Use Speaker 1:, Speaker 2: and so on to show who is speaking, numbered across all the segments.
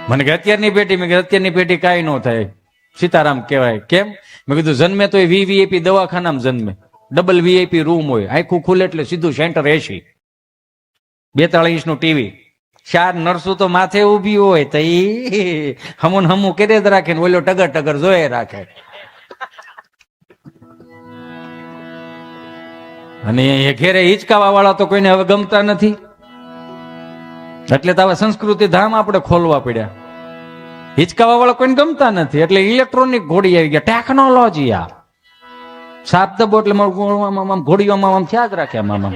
Speaker 1: મને કે અત્યારની પેઢી, મેં કીધું અત્યારની પેઢી કાંઈ ન થાય, સીતારામ કહેવાય. કેમ? મેં કીધું જન્મે તો એ વીવીઆઈપી દવાખાનામાં જન્મે, ડબલ વીઆઈપી રૂમ હોય, આખું ખુલે એટલે સીધું સેન્ટર એસી, 42 ઇંચનું ટીવી, 4 નર્સો તો માથે ઉભી હોય તો ઈ હમું હમું કરે જ રાખે ને ઓલો ટગર ટગર જોયે રાખે. અને એ ઘેરે હિચકાવા વાળા તો કોઈને હવે ગમતા નથી, એટલે તો હવે સંસ્કૃતિ ધામ આપણે ખોલવા પડ્યા. હિચકાવા વાળા કોઈને ગમતા નથી, એટલે ઇલેક્ટ્રોનિક ઘોડી આવી ગયા, ટેકનોલોજી. આ સાપ દબો એટલે ઘોડીઓમાં આમ થયા જ રાખે આમ.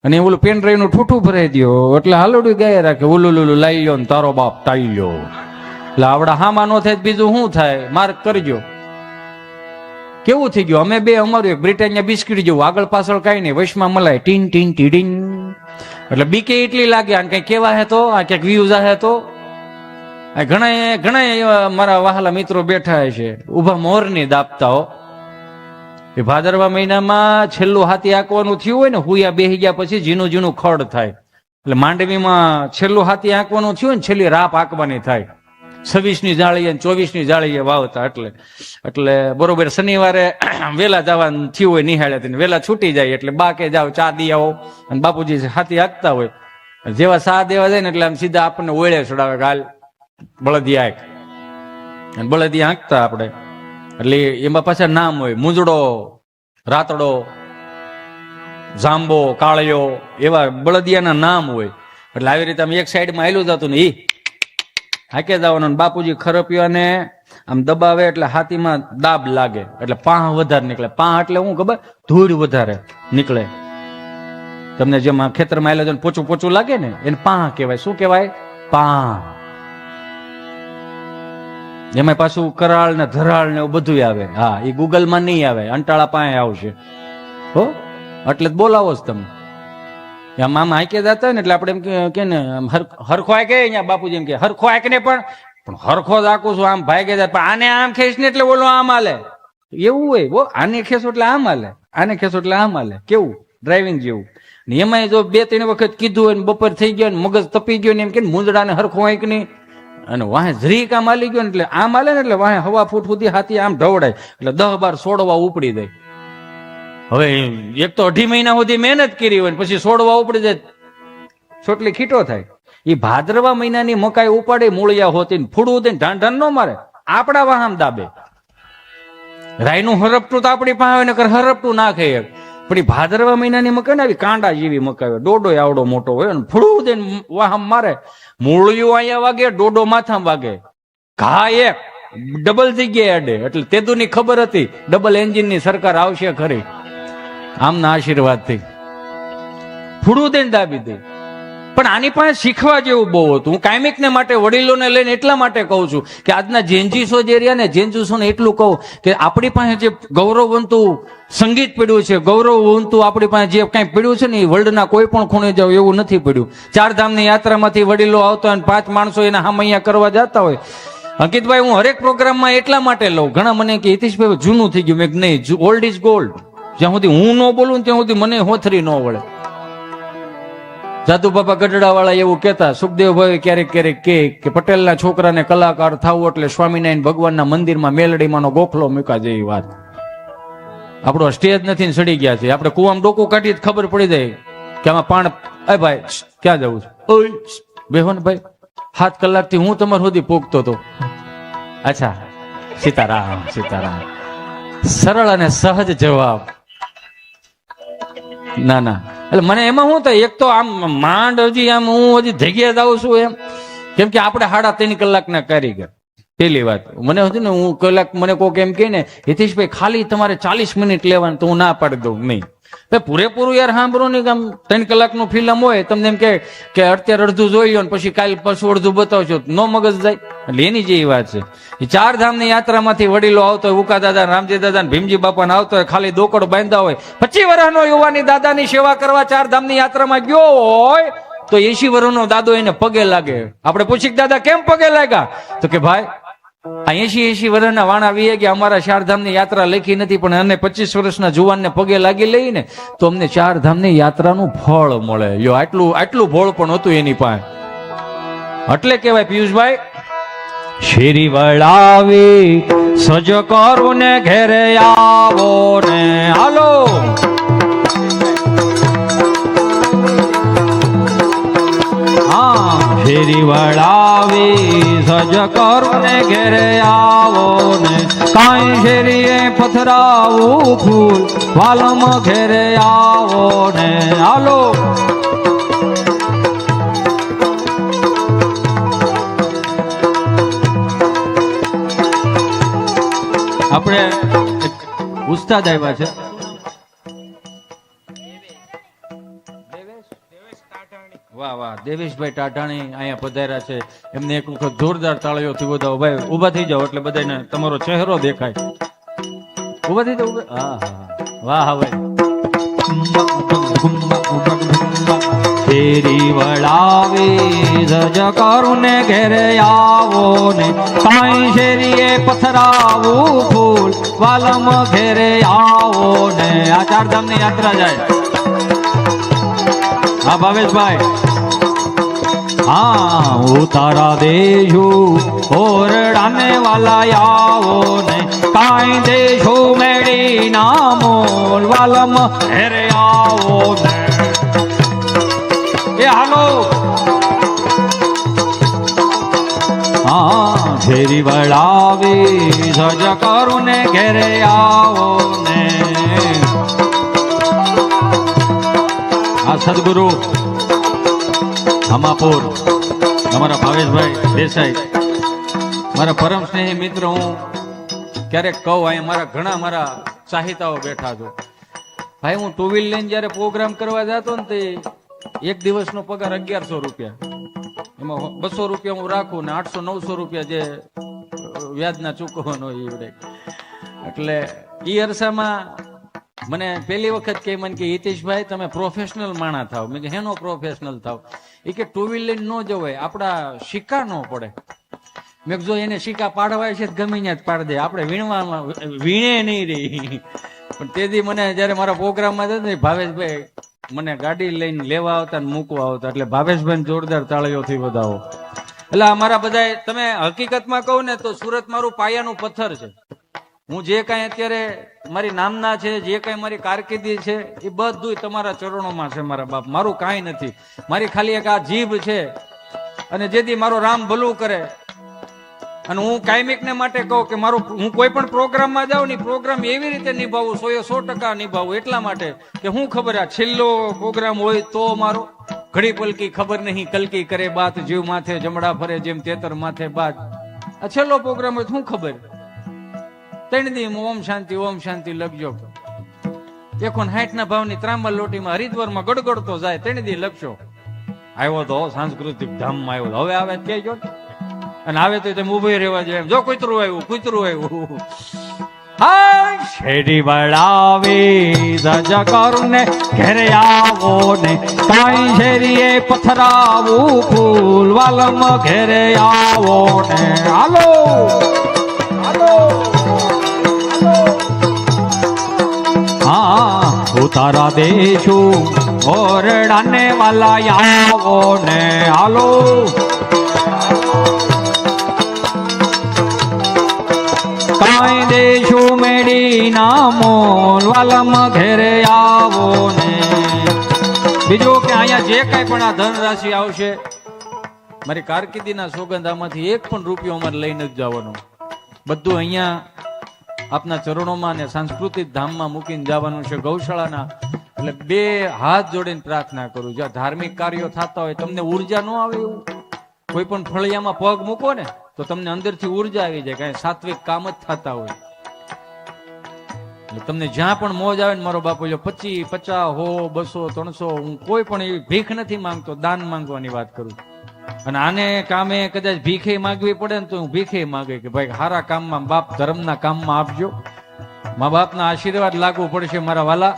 Speaker 1: અને ઓલું પેન ડ્રાઈવ નું ઠૂઠું ભરાઈ દો એટલે હાલડું ગાય રાખે, ઓલું લાઈ લો ને તારો બાપ તાઈ લો. એટલે આવડા હામાં નો થાય બીજું શું થાય, માર્ક કરજો. કેવું થઈ ગયું? અમે બે અમારું એક બ્રિટાનિયા બિસ્કીટ જેવું, આગળ પાછળ કઈ નહીં, વશમાં મલાય ટીન ટીન ટીડિંગ. એટલે બીકે એટલી લાગે આ કઈ કેવા હે તો, આ ક્યાંક વ્યૂઝ આહે તો. ઘણા ઘણા મારા વહાલા મિત્રો બેઠા છે ઉભા મોરની દાપતા હો. એ ભાદરવા મહિનામાં છેલ્લું હાથી આંકવાનું થયું હોય ને, હુયા બેહી ગયા પછી ઝીણું ઝીણું ખડ થાય. એટલે માંડવીમાં છેલ્લું હાથી આંકવાનું થયું ને, છેલ્લી રાપ આંકવાની થાય. 26ની જાળીએ 24ની જાળીએ વાવતા. એટલે બરોબર શનિવારે વેલા જવાનું થયું હોય નિહાળે, વેલા છૂટી જાય એટલે બા કે જાઓ ચા દી આવો, અને બાપુજી હાથી આંકતા હોય. જેવા સા દેવા જાય ને એટલે આમ સીધા આપણને ઓળે ચડાવે, ગાલ બળદિયા આંક, અને બળદિયા આંકતા આપણે. એટલે એમાં પાછા નામ હોય, મુંજડો, રાતડો, જાંબો, કાળિયો, એવા બળદિયાના નામ હોય. એટલે આવી રીતે આમ એક સાઈડમાં આવેલું જતું ને ઈ હાકે જવાનું. બાપુજી ખરપિયાને આમ દબાવે એટલે હાથીમાં દાબ લાગે, એટલે પાંહ વધારે નીકળે. પાંહ એટલે શું ખબર? ધૂળ વધારે નીકળે. તમને જેમાં ખેતરમાં આવેલા પોચું પોચું લાગે ને એને પાંહ કહેવાય. શું કહેવાય? પાંહ. એમાં પાછું કરાળ ને ધરાળ ને એવું બધું આવે. હા, એ ગૂગલ માં નહીં આવે, અંટાળા પાસે આવશે હો. એટલે જ બોલાવો જ તમે. આમ આમ હાઈકે જતા ને એટલે આપણે એમ કે ને હરખો આંકે, અહીંયા બાપુજી એમ કે હરખો આંકે ને, પણ હરખો જ આંકું છું, આમ ભાગે જાય. પણ આને આમ ખેંચ ને એટલે બોલો આમ હાલે, એવું હોય. બો આને ખેંચો એટલે આમ હાલે, આને ખેંચો એટલે આમ હાલે. કેવું ડ્રાઇવિંગ જેવું. એમાં જો 2-3 વખત કીધું હોય ને બપોર થઈ ગયો ને મગજ તપી ગયો ને એમ કે મુંદડાને હરખો આંક નહીં, અને વાહે જરીક આમ હાલી ગયો ને એટલે આમ હાલે ને એટલે વાહે હવા ફૂટ સુધી હાથી આમ ઢવડાય એટલે 10-12 છોડવા ઉપડી જાય. હવે એક તો 2.5 મહિના સુધી મહેનત કરી હોય પછી છોડવા ઉપડી જાય, છોટલી ખીટો થાય. એ ભાદરવા મહિનાની મકાઈ ઉપાડે મૂળિયા હોતી ફૂડવું દે ઢાન ઢાન ન મારે, આપડા વાહમ દાબે. રાયનું હરપટું તો આપણી પાસે ને હરપટું ના ખાય. પણ એ ભાદરવા મહિનાની મકાઈ ને આવી કાંડા જેવી મકાઈ હોય, ડોડો આવડો મોટો હોય ને ફૂડવું દે વાહમ મારે. મૂળિયું અહીંયા વાગે, ડોડો માથામાં વાગે, ઘા એક ડબલ જગ્યાએ અડે. એટલે તેદુની ખબર હતી ડબલ એન્જિન ની સરકાર આવશે ખરી, આમના આશીર્વાદ થી ફૂડું દઈને દાબી દે. પણ આની પાસે શીખવા જેવું બહુ હતું. હું કાયમિક ને માટે વડીલોને લઈને એટલા માટે કહું છું કે આજના જેન્જીસો જે રહ્યા ને, જેન્જીસોને એટલું કહું કે આપણી પાસે જે ગૌરવવંતું સંગીત પડ્યું છે, ગૌરવવંતું આપણી પાસે જે કઈ પડ્યું છે ને, એ વર્લ્ડના કોઈ પણ ખૂણે જાવ એવું નથી પડ્યું. 4 ધામની યાત્રામાંથી વડીલો આવતા હોય, 5 માણસો એના હામૈયા કરવા જતા હોય. અંકિતભાઈ, હું હરેક પ્રોગ્રામમાં એટલા માટે લઉં, ઘણા મને કે હિતેશભાઈ જૂનું થઈ ગયું. મેં નહીં, ઓલ્ડ ઇઝ ગોલ્ડ. જ્યાં સુધી હું ન બોલું ત્યાં સુધી મને હોથરી ન વળે. જાદુ બાપા ગઢડા વાળા એવું કહેતા, સુખદેવભાઈ ક્યારેક ક્યારેક કે પટેલના છોકરાને કલાકાર થવું એટલે સ્વામિનારાયણ ભગવાનના મંદિરમાં મેલડીમાંનો ગોખલો મૂકા જેવી વાત. આપણો સ્ટેજ નથી સડી ગયા છે, આપણે કુવામાં ડોકું કાઢીએ ખબર પડી જાય કે આમાં પાણ. અ ભાઈ ક્યાં જવું છે? ઓય બેહો ને ભાઈ, 7 કલાકથી હું તમારા સુધી પોગતો હતો. અચ્છા, સીતારામ સીતારામ. સરળ અને સહજ જવાબ. ના ના, એટલે મને એમાં શું થાય, એક તો આમ માંડ હજી આમ હું હજી જગ્યાએ જાઉં છું એમ, કેમ કે આપણે 3.5 કલાકના કારીગર. પેલી વાત મને હતું ને, હું કલાક મને કોક એમ કે ને હિતેશભાઈ ખાલી તમારે 40 મિનિટ લેવાનું, તો હું ના પાડી દઉં. નહીં પૂરેપૂરું યાર સાંભળો ને, આમ 3 કલાકનું ફિલ્મ હોય, તમને એમ કે અત્યારે અડધું જોઈ લો ને પછી કાલ પાછું અડધું બતાવશો, નો મગજ જાય. એટલે એની જેવી વાત છે. એ 4 ધામની યાત્રામાંથી વડીલો આવતો હોય, ઉકા દાદા, રામજી દાદા, ભીમજી બાપાને આવતો હોય, ખાલી દોકડ બાંધા હોય, 25 વર્ષનો યુવાની દાદાની સેવા કરવા 4 ધામની યાત્રામાં ગયો હોય તો 80 વર્ષનો દાદો એને પગે લાગે. આપણે પૂછી દાદા કેમ પગે લાગ્યા? તો કે ભાઈ આ 80 વર્ષના વાણા વીએ કે અમારા 4 ધામની યાત્રા લખી નથી, પણ અને 25 વર્ષના જુવાનને પગે લાગી લઈને તો અમને 4 ધામની યાત્રાનું ફળ મળે. આટલું ભોળ પણ હતું એની પાસે. એટલે કેવાય પિયુષભાઈ, શેરી વળાવી સજ કરું ને ઘેરે આવો ને હાલો. હા, શેરી વળાવી સજ કરું ને ઘેરે આવો ને, કાંઈ શેરીએ પથરાવું ફૂલ વાલમ ઘેરે આવો ને હાલો. આપણે ઉસ્તાદ આવ્યા છે, વાહ વાહ, દેવેશભાઈ ટાઢાણી અહીંયા પધાર્યા છે. એમને એક વખત જોરદાર તાળીઓથી વધાવો. ભાઈ ઉભા થઈ જાઓ એટલે બધાને તમારો ચહેરો દેખાય. ઉભા થઈ જાઓ. હા હા, વાહ ભાઈ. ફેરી વળાવી સજ કરું ને ઘેરે આવો ને, કાંઈ શેરીએ પથરાવું ફૂલ વાલમ ઘેરે આવો ને. આ ચારધામ ની યાત્રા જાય. હા ભાવેશભાઈ, હા, ઉતારા દેશું ઓરડાને વાલા આવો ને, કાંઈ દેશો મેળી ના મોલ વાલમ ઘેરે આવો ને. એ હાલો. હા, ફેરી વળાવી સજ કરું ને ઘેરે આવો ને. આ સદગુરુ હમાપુર અમારા ભાવેશભાઈ દેસાઈ, મારા પરમ સ્નેહી મિત્ર. હું ક્યારેક કહું, અહીંયા મારા ઘણા મારા ચાહિતાઓ બેઠા છો. ભાઈ, હું ટુ વ્હીલ લઈને જયારે પ્રોગ્રામ કરવા જતો ને, તે એક દિવસનો પગાર 1100 રૂપિયા, એમાં 200 રૂપિયા હું રાખું ને 800-900 રૂપિયા જે વ્યાજના ચૂકવવાનો હોય. એટલે ઈ અરસામાં મને પહેલી વખત કે મને કે હિતેશભાઈ તમે પ્રોફેશનલ માણા થાવ. મેં કે હેનો પ્રોફેશનલ થાવ? એ કે ટુ વ્હીલ લઈને ન જવાય, આપડા સિક્કા ન પડે. મેં જો એને સિક્કા પાડવાય છે ગમે ત્યાં જ પાડી દે, આપણે વીણવામાં વીણે નહીં રહી. પણ તેથી મને જયારે મારા પ્રોગ્રામમાં જતો ને ભાવેશભાઈ મને ગાડી લઈને લેવા આવતા ને મૂકવા આવતા, એટલે ભાવેશભાઈ જોરદાર તાળીઓથી વધાવો. એટલે અમારા બધા, તમે હકીકતમાં કહું ને તો સુરત મારું પાયાનું પથ્થર છે. હું જે કાંઈ અત્યારે મારી નામના છે, જે કાંઈ મારી કારકિર્દી છે, એ બધું તમારા ચરણોમાં છે મારા બાપ. મારું કાંઈ નથી, મારી ખાલી એક આ જીભ છે. અને જેથી મારો રામ ભલું કરે. અને હું કાયમિક ને માટે કહું કે મારું, હું કોઈ પણ પ્રોગ્રામમાં જાઉં ને પ્રોગ્રામ એવી રીતે નિભાવું, 100% નિભાવું. એટલા માટે કે હું ખબર, આ છેલ્લો પ્રોગ્રામ હોય તો મારો ઘડી પલકી ખબર નહીં કલકી કરે બાત, જીવ માથે જમડા ફરે જેમ તેતર માથે બાત. આ છેલ્લો પ્રોગ્રામ હોય શું ખબર, 3 દી ઓમ શાંતિ લખજો. 160 ના ભાવની ત્રાંબલ લોટીમાં હરિદ્વારમાં ગડગડતો જાય, 3 દી લખશો. આવ્યો તો સાંસ્કૃતિક ધામમાં આવ્યો, હવે આવે કહેજો. અને આવે તો તમે ઉભી રહેવા જાય. જો કૂતરું આવ્યું. હા, શેરી વળાવી સજ કરું ને ઘેરે આવો ને, કાંઈ શેરીએ પથરાવું ફૂલ વાલમ ઘેરે આવો ને હાલો. હા, ઉતારા દેશું ઓરડાને વાલા આવો ને હાલો. કાંઈ દેશું મેળી ના મોલ વાલમ ઘેરે આવો ને. બીજું કે અહીંયા જે કાંઈ પણ આ ધનરાશિ આવશે, મારી કારકિર્દીના સોગંદ, આમાંથી 1 પણ રૂપિયો અમારે લઈને જ જવાનો. બધું અહીંયા આપના ચરણોમાં અને સાંસ્કૃતિક ધામમાં મૂકીને જવાનું છે, ગૌશાળાના. એટલે 2 હાથ જોડીને પ્રાર્થના કરું, જ્યાં ધાર્મિક કાર્યો થતા હોય, તમને ઉર્જા ન આવે એવું કોઈ પણ ફળિયામાં પગ મૂકો ને તો તમને અંદરથી ઉર્જા આવી જાય, કાંઈ સાત્વિક કામ જ થતા હોય. એટલે તમને જ્યાં પણ મોજ આવે ને, મારો બાપુ 25, 50, 100, 200, 300, હું કોઈ પણ એવી ભીખ નથી માંગતો, દાન માંગવાની વાત કરું. અને આને કામે કદાચ ભીખે માંગવી પડે ને તો હું ભીખે માંગે કે ભાઈ હારા કામમાં, બાપ ધર્મના કામમાં આપજો, મા બાપના આશીર્વાદ લાગુ પડશે મારા વાલા.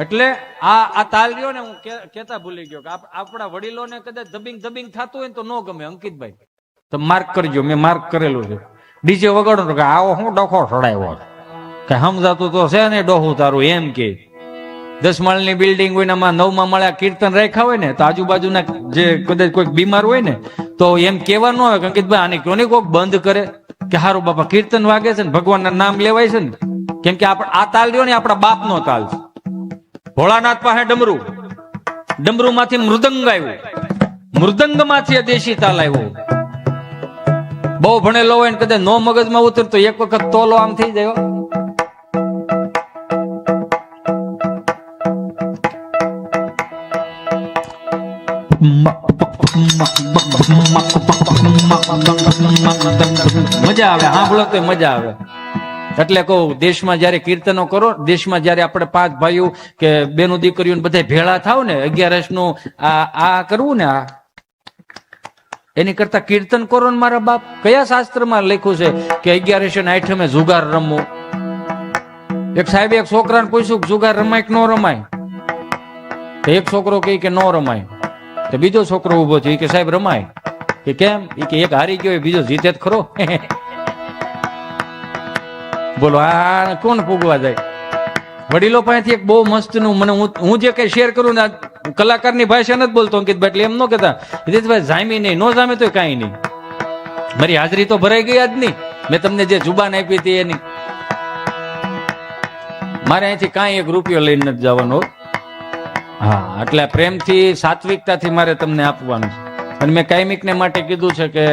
Speaker 1: એટલે આ તાલ રહ્યો ને, હું કેતા ભૂલી ગયો કે આપણા વડીલોને કદાચ ધબિંગ થતું હોય ને તો ન ગમે. અંકિતભાઈ તો માર્ક કરજો, મેં માર્ક કરેલું છે. ડીજે વગાડો કે આવો હું ડોખો ચડાવ્યો, કે સમજાતું તો છે ને ડોહું તારું, એમ કે 10 માળની બિલ્ડિંગ હોય ને, 9મા માળે કીર્તન રાખ્યા હોય ને, તો આજુબાજુના જે કદાચ કોઈ બીમાર હોય ને તો તો એમ કેવા ન આવે કે અંકિતભાઈ આને કોને કોક બંધ કરે કે હારું બાપા કીર્તન વાગે છે ને ભગવાનના નામ લેવાય છે ને, કેમ કે આ તાલ રહ્યો ને આપણા બાપનો તાલ છે. ભોળાનાથ પાસે ડમરુ માંથી મૃદંગ આવ્યું, મૃદંગ માંથી દેશી તાલ આવ્યો. બહુ ભણેલો હોય ને કદાચ નો મગજમાં ઉતરતો એક વખત તોલો આમ થઈ જાય. મજા આવે, સાંભળો તો મજા આવે. એટલે કહું, દેશમાં જયારે કીર્તનો કરો, દેશમાં જયારે આપણે 5 ભાઈઓ કે બેનો દીકરીઓ બધા ભેળા થાવ ને 11 નું આ કરવું ને, આ એની કરતા કીર્તન કરો ને. મારા બાપ કયા શાસ્ત્રમાં લખ્યું છે કે 11 ને 8 જુગાર રમવું? એક સાહેબે એક છોકરાને પૂછ્યું કે જુગાર રમાય કે ન રમાય? તો એક છોકરો કહે કે ન રમાય. તો બીજો છોકરો ઉભો થયો કે સાહેબ રમાય. કે કેમ? કે એક હારી ગયો બીજો જીતે જ ખરો. બોલો આ કોણ પૂગવા જાય? વડીલો પાસેથી એક બહુ મસ્ત નું મને હું જે કઈ શેર કરું ને કલાકારની ભાષા નથી બોલતો અંકિતભાઈ, એટલે એમ ન કહેતા હિતેશભાઈ જામી નહીં, નો જામે તો કઈ નહીં. મારી હાજરી તો ભરાઈ ગઈ જ નહીં. મેં તમને જે જુબાન આપી હતી એની મારે અહીંથી કાંઈ 1 રૂપિયો લઈને નથી જવાનો. હા, એટલે પ્રેમથી સાત્વિકતાથી મારે તમને આપવાનું છે. અને મેં કાયમિકને માટે કીધું છે કે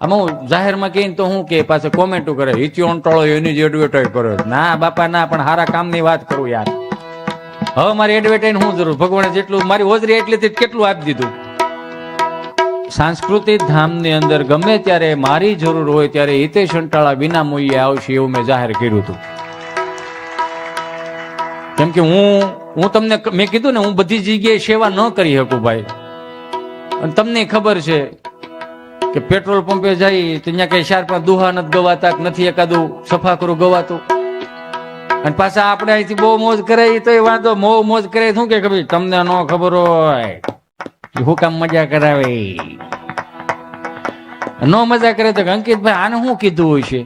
Speaker 1: આમાં હું જાહેરમાં કહીને તો હું કે પાસે કોમેન્ટો કરે હિચ્યો અંટાળો એની જ એડવર્ટાઈઝ કરો. ના બાપા ના, પણ સારા કામની વાત કરું યાર. હવે મારી એડવર્ટાઈઝ શું જરૂર? ભગવાને જેટલું મારી હોજરી એટલી કેટલું આપી દીધું. સાંસ્કૃતિક ધામની અંદર ગમે ત્યારે મારી જરૂર હોય ત્યારે હિતેશ અંટાળા વિના મૂલ્યે આવશે એવું મેં જાહેર કર્યું હતું. કેમ કે હું તમને મેં કીધું ને, હું બધી જગ્યાએ સેવા ન કરી શકું ભાઈ. અને તમને ખબર છે કે પેટ્રોલ પંપે જાય તો ત્યાં કઈ 4-5 દુહા નથી ગવાતા, નથી એકાદું સફાકરું ગવાતું. અને પાછા આપણે અહીંથી બહુ મોજ કરાય તો વાંધો, મોજ કરે શું કે ભાઈ તમને ન ખબર હોય હું કામ મજા કરાવે. ન મજા કરે તો અંકિતભાઈ આને શું કીધું હોય છે?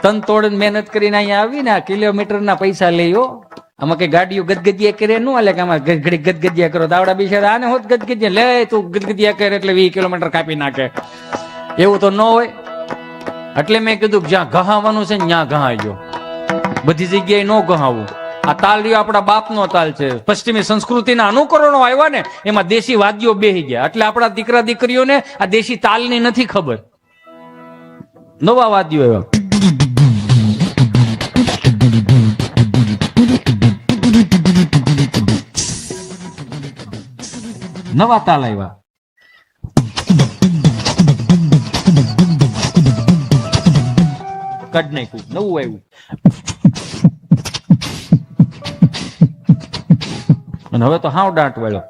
Speaker 1: તન તોડ મહેનત કરીને અહીંયા આવીને આ કિલોમીટરના પૈસા લઈઓ. આમાં કઈ ગાડીઓ ગદગદિયા કરે ન હાલે કે આમાં ઘડી ગદગદિયા કરો. દાવડા બિચારા આને હોત ગદગદિયા લે, તું ગદગદિયા કરે એટલે 20 કિલોમીટર કાપી નાખે. એવું તો ન હોય. એટલે મેં કીધું જ્યાં ગહાવાનું છે ને ત્યાં ગહાજો, બધી જગ્યાએ ન ગહાવું. આ તાલ રહ્યો આપણા બાપનો તાલ છે. પશ્ચિમી સંસ્કૃતિના અનુકરણો આવ્યા ને એમાં દેશી વાદ્યો બેહી ગયા. એટલે આપણા દીકરા દીકરીઓને આ દેશી તાલની નથી ખબર. નવા વાદ્યો આવ્યા. નવા તાલ આવ્યા. કડ નાખ્યું, નવું આવ્યું. અને હવે તો હાવ દાંટ વાળ્યો.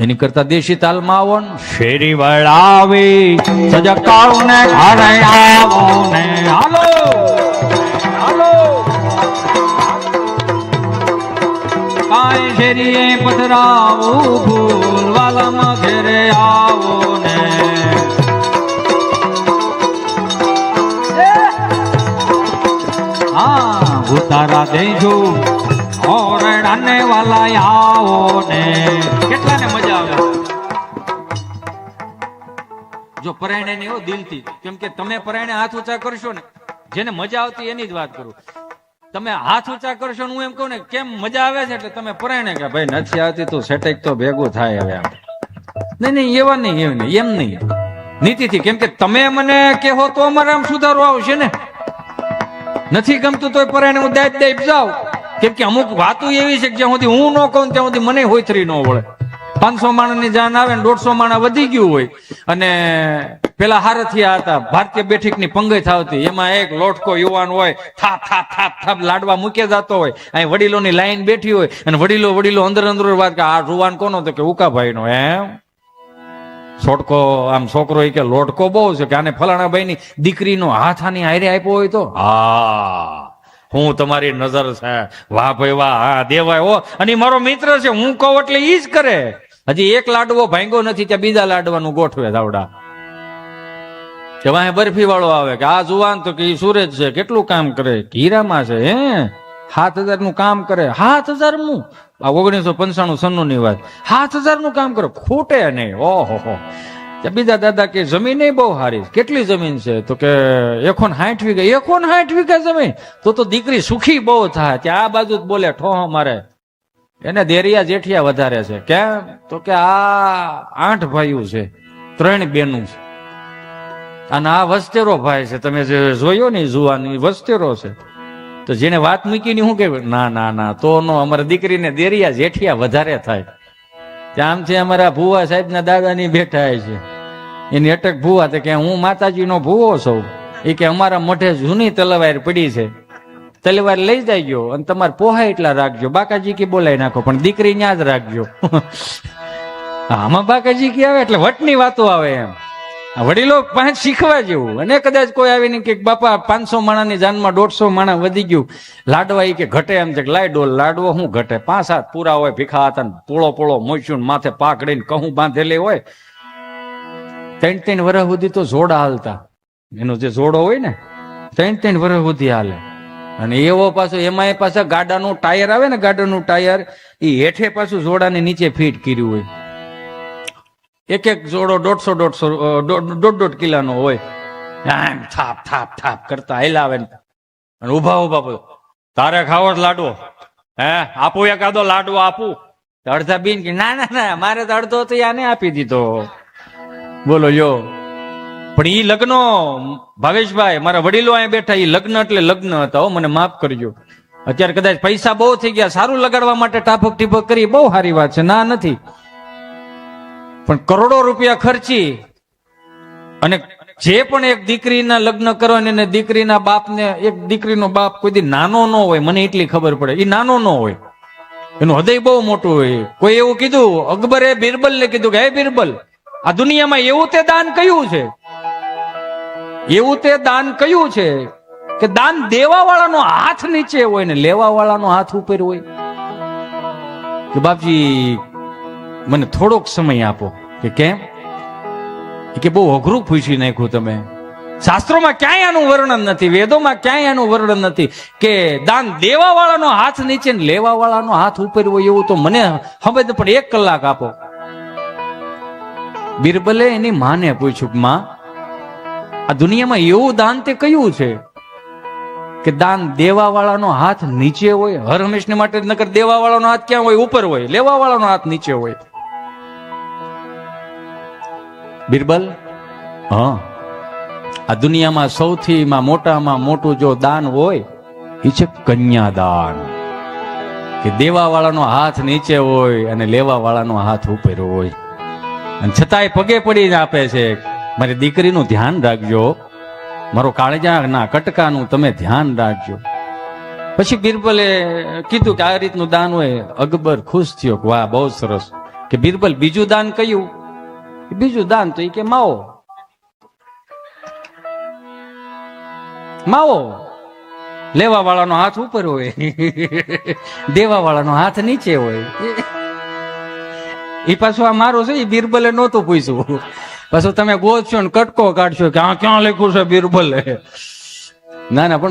Speaker 1: એની કરતા દેશી તાલમાં આવો ને, શેરી વળાવી સજકાવ ને ઘરે આવો ને, હાલો હાલો કાય શેરીએ પધરાવું, ભૂલવાલામાં ઘેરે આવો ને. હા, ઉતારા દેજો ઓરડાને વાલા આવો ને. કેટલાને મજા આવે જો પરાયણે ને એવો દિલથી. કેમ કે તમે પરાયણે હાથ ઊંચા કરશો ને, જેને મજા આવતી એની જ વાત કરું. તમે હાથ ઊંચા કરશો ને, હું એમ કહું ને કેમ મજા આવે છે, એટલે તમે પરાયણે કે ભાઈ નથી આવતી તો સેટેક તો ભેગું થાય હવે. નહીં નહીં, એવા નહીં, એમ નહીં, એમ નહીં, નીતિથી. કેમ કે તમે મને કહો તો અમારે આમ સુધારો આવશે ને. નથી ગમતું તો પરાયણે હું દાઈ દાઈ જાઉં. કેમ કે અમુક વાતો એવી છે કે જ્યાં સુધી હું ન કહું ત્યાં સુધી મને હોયથરી ન વળે. 500 માણસની જાન આવે ને 150 માણસ વધી ગયું હોય. અને પેલા હારથિયા હતા, ભારતીય બેઠકની પંગત આવતી, એમાં એક લોટકો યુવાન હોય, થાપ થાપ થાપ થાપ લાડવા મૂકે જતો હોય. અહીં વડીલોની લાઈન બેઠી હોય અને વડીલો અંદર અંદર વાત કે આ જુવાન કોનો? તો કે ઉકાભાઈ નો. એમ છોટકો આમ છોકરો કે લોટકો બહુ છે કે આને ફલાણા ભાઈ ની દીકરીનો હાથ આની હારે આપ્યો હોય તો હા હું તમારી નજર છે, વાહ ભાઈ વાહ, હા દેવાય હો. અને મારો મિત્ર છે, હું કહું એટલે ઈ જ કરે. હજી એક લાડવો ભાંગ્યો નથી ત્યાં બીજા લાડવાનું ગોઠવે દાવડા. કે વાહે બરફી વાળો આવે કે આ જુવાન તો કે ઈ સુરજ છે, કેટલું કામ કરે, હીરામાં છે. હે 7,000 નું કામ કરે. 7,000 નું? આ 1995-96 ની વાત. 7,000 નું કામ કરે, ખૂટે નહીં. ઓહો. બીજા દાદા કે જમીન બહુ સારી. કેટલી જમીન છે? તો કે 59 વીઘા. 59 વીઘા જમીન? તો દીકરી સુખી બહુ થાય. ત્યાં આ બાજુ જ બોલે ઠોહ મારે, એને દેરિયા જેઠિયા વધારે છે. કેમ? તો કે આ 8 ભાઈઓ છે, 3 બેનું છે, અને આ વસ્તેરો ભાઈ છે. તમે જે જોયો ને જુવાની વસ્તેરો છે. તો જેને વાત મૂકીને હું કે ના તો નો, અમારા દીકરીને દેરિયા જેઠિયા વધારે થાય. ત્યાં છે અમારા ભુવા સાહેબ ના દાદા ની બેઠા છે, એની અટક ભુવા. તો કે હું માતાજી નો ભુવો છું. એ કે અમારા મોઢે જૂની તલવાર પડી છે, તલવાર લઈ જાય અને તમારે પોહા એટલા રાખજો. બાકાજી કે બોલાવી નાખો, પણ દીકરી ન્યા જ રાખજો. આમાં બાકાજી કે આવે એટલે વટની વાતો આવે. એમ વડીલો પાંચ શીખવા જેવું. અને કદાચ કોઈ આવીને કે બાપા 500 માણાની જાનમાં 150 માણા વધી ગયું, લાડવા એ કે ઘટે. એમ છે લાય ડોલ લાડવો શું ઘટે? 5 હાથ પૂરા હોય, ભીખા હતા, પોળો મોચ્યું, માથે પાકડીને કહું બાંધેલી હોય. 3 વર્ષ સુધી તો જોડા હાલતા. એનો જે જોડો હોય ને 3 વર્ષ સુધી હાલે. અને એવો પાછો એમાં પાછા ગાડાનું ટાયર આવે ને, ગાડાનું ટાયર એ હેઠે પાછું જોડાને નીચે ફીટ કર્યું હોય. એક જોડો 150 કિલોનો હોય. આમ થાપ થાપ કરતા હેલાવે અને ઉભા તારે ખાવો લાડવો? હે આપું? એકાદો લાડવો આપું? અડધા બીન કે ના મારે તો અડધો તો આને આપી દીધો. બોલો યો. પણ ઈ લગ્નો ભાવેશભાઈ, મારા વડીલો અહીંયા બેઠા, ઈ લગ્ન એટલે લગ્ન હતા. મને માફ કરજો. અત્યારે કદાચ પૈસા બહુ થઈ ગયા, સારું લગાડવા માટે ટાપક ટીપક કરી, બહુ સારી વાત છે, ના નથી. પણ કરોડો રૂપિયા ખર્ચી અને જે પણ એક દીકરીના લગ્ન કરવાની, ને દીકરીના બાપને, એક દીકરીનો બાપ કોઈ દી નાનો ન હોય, મને એટલી ખબર પડે. એ નાનો ન હોય, એનું હૃદય બહુ મોટું હોય. કોઈ એવું કીધું, અકબરે બિરબલ ને કીધું કે હે બિરબલ, આ દુનિયામાં એવું તે દાન કયું છે, એવું તે દાન કયું છે કે દાન દેવા વાળાનો હાથ નીચે હોય ને લેવા વાળાનો હાથ ઉપર હોય? કે બાપજી મને થોડોક સમય આપો. કે કેમ? કે બહુ અઘરું પૂછી નાખ્યું તમે. શાસ્ત્રોમાં ક્યાંય આનું વર્ણન નથી, વેદોમાં ક્યાંય આનું વર્ણન નથી કે દાન દેવા વાળાનો હાથ નીચે ને લેવા વાળાનો હાથ ઉપર હોય. એવું તો મને સમજ પણ 1 કલાક આપો. બિરબલે એની માને પૂછ્યું, માં આ દુનિયામાં એવું દાન તે કયું છે કે દાન દેવા વાળાનો હાથ નીચે હોય? હર હંમેશને માટે નકર દેવા વાળાનો હાથ ક્યાં હોય? ઉપર હોય. લેવા વાળાનો હાથ નીચે હોય. બિરબલ, હા, આ દુનિયામાં સૌથી મોટામાં મોટું જો દાન હોય એ છે કન્યાદાન. કે દેવા વાળાનો હાથ નીચે હોય અને લેવા વાળાનો હાથ ઉપર હોય. અને છતાંય પગે પડીને આપે છે, મારી દીકરીનું ધ્યાન રાખજો, મારો કાળજાના કટકાનું તમે ધ્યાન રાખજો. પછી બિરબલે કીધું કે આ રીતનું દાન હોય. અકબર ખુશ થયો, વાહ બહુ સરસ. કે બિરબલ બીજું દાન કયું? બીજું દાન તો એ કે માવો. માવો લેવા વાળાનો હાથ ઉપર હોય, દેવા વાળાનો હાથ નીચે હોય. એ પાછું આ મારું છે, એ બિરબલે નહોતું પૂછ્યું. પાછું તમે ગોતશો ને કટકો કાઢશો કે આ ક્યાં લખ્યું છે બિરબલે. ના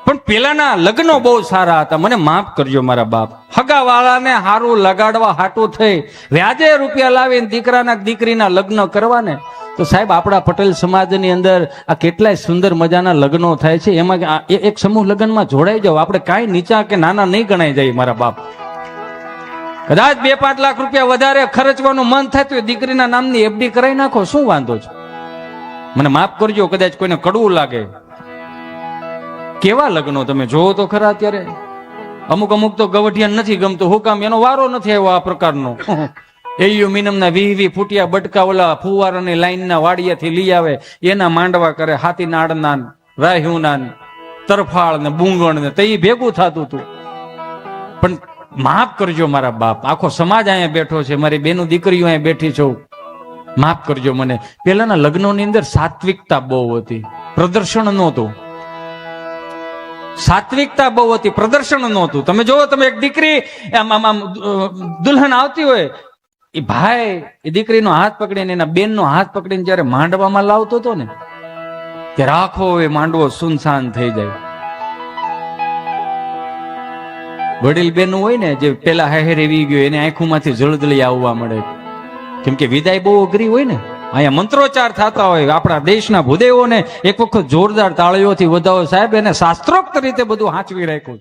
Speaker 1: પણ પેલાના લગ્નો બહુ સારા હતા. મને માફ કરજો મારા બાપ. હગા વાળાને હારું લગાડવા હાટું થઈ વ્યાજે રૂપિયા લાવીને દીકરાના દીકરીના લગ્ન કરવાને. તો સાહેબ આપણા પટેલ સમાજની અંદર આ કેટલાય સુંદર મજાના લગ્નો થાય છે. એમાં એક સમૂહ લગ્નમાં જોડાઈ જાવ. આપણે કાંઈ નીચા કે નાના નહીં ગણાઈ જાય મારા બાપ. કદાચ 2-5 લાખ રૂપિયા વધારે ખર્ચવાનું મન થાય તો દીકરીના નામની એફડી કરાવી નાખો, શું વાંધો છે? મને માફ કરજો કદાચ કોઈને કડવું લાગે. કેવા લગ્નો તમે જોવો તો ખરા. અત્યારે અમુક તો ગવઢિયા નથી ગમતું. હું કામ? એનો વારો નથી આવ્યો આ પ્રકારનો. એયુ મીનમના 20 ફૂટિયા બટકા ઓલા ફુવારાની લાઈનના વાડિયાથી લઈ આવે, એના માંડવા કરે, હાથી નાડના, રાહ્યુના, તરફાળ ને બુંગણ ને, તો એ ભેગું થતું હતું. પણ માફ કરજો મારા બાપ, આખો સમાજ અહીંયા બેઠો છે, મારી બેનું દીકરીઓ અહીંયા બેઠી છું, માફ કરજો મને. પેલાના લગ્નોની અંદર સાત્વિકતા બહુ હતી, પ્રદર્શન નહોતું. સાત્વિકતા બહુ હતી, પ્રદર્શન નહોતું. તમે જોવો, તમે એક દીકરી દુલ્હન આવતી હોય, એ ભાઈ એ દીકરીનો હાથ પકડીને એના બેનનો હાથ પકડીને જયારે માંડવામાં લાવતો હતો ને, ત્યારે આખો એ માંડવો સુનસાન થઈ જાય. વડીલ બેનું હોય ને, જે પેલા હાહેર એવી ગયો એને આંખોમાંથી જળદળી આવવા મળે, કેમ કે વિદાય બહુ અઘરી હોય ને. અહીંયા મંત્રોચ્ચાર થતા હોય, આપણા દેશના ભૂદેવોને એક વખત જોરદાર તાળીઓથી વધાવો સાહેબ, એને શાસ્ત્રોક્ત રીતે બધું હાંચવી રાખ્યું.